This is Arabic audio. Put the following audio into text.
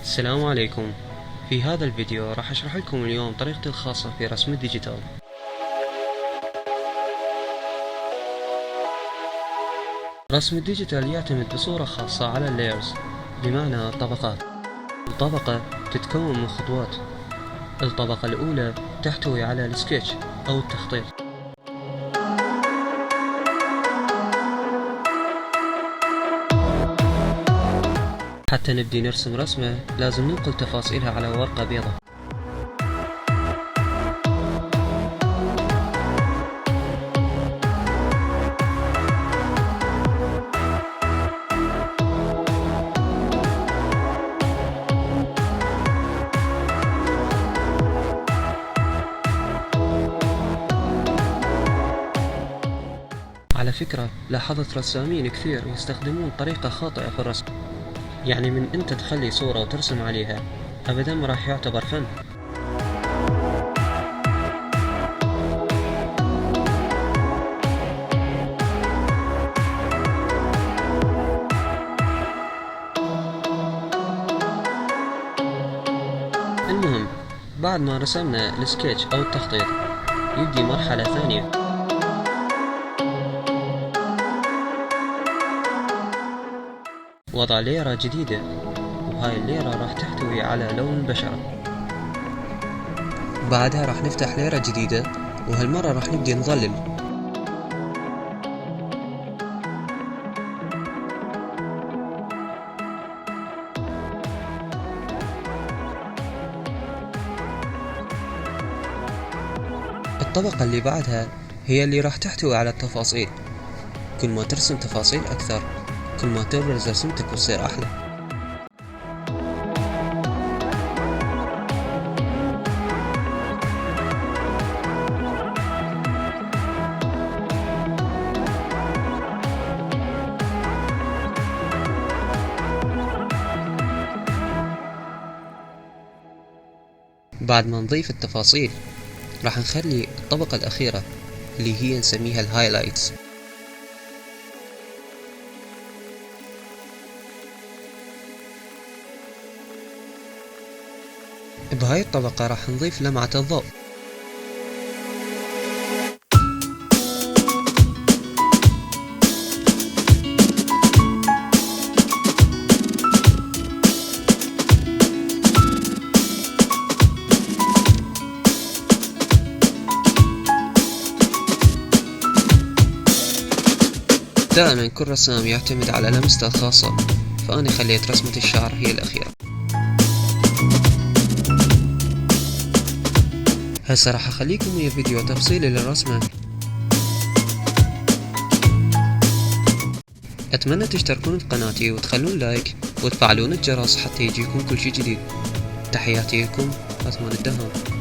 السلام عليكم. في هذا الفيديو راح اشرح لكم اليوم طريقتي الخاصة في رسم الديجيتال. رسم الديجيتال يعتمد بصورة خاصة على اللايرز، بمعنى الطبقات. الطبقة تتكون من خطوات. الطبقة الأولى تحتوي على السكتش أو التخطيط. حتى نبدي نرسم رسمة لازم ننقل تفاصيلها على ورقة بيضاء. على فكرة لاحظت رسامين كثير يستخدمون طريقة خاطئة في الرسم، يعني من انت تخلي صورة وترسم عليها ابدا ما راح يعتبر فن. المهم بعد ما رسمنا السكتش او التخطيط يبدي مرحلة ثانية، وضع ليرة جديدة، وهاي الليرة راح تحتوي على لون البشرة. بعدها راح نفتح ليرة جديدة، وهالمرة راح نبدي نظلل. الطبقة اللي بعدها هي اللي راح تحتوي على التفاصيل. كل ما ترسم تفاصيل أكثر كل ما تبرز رسمتك وتصير أحلى. بعد ما نضيف التفاصيل راح نخلي الطبقة الأخيرة اللي هي نسميها الهايلايتس. بهاي الطبقة راح نضيف لمعة الضوء. دائما كل رسام يعتمد على لمسته الخاصة، فأنا خليت رسمة الشعر هي الأخيرة. هسه راح اخليكم ويا فيديو تفصيلي للرسمة. اتمنى تشتركون بقناتي وتخلون لايك وتفعلون الجرس حتى يجيكم كل شي جديد. تحياتي لكم، واتمنى الدهان.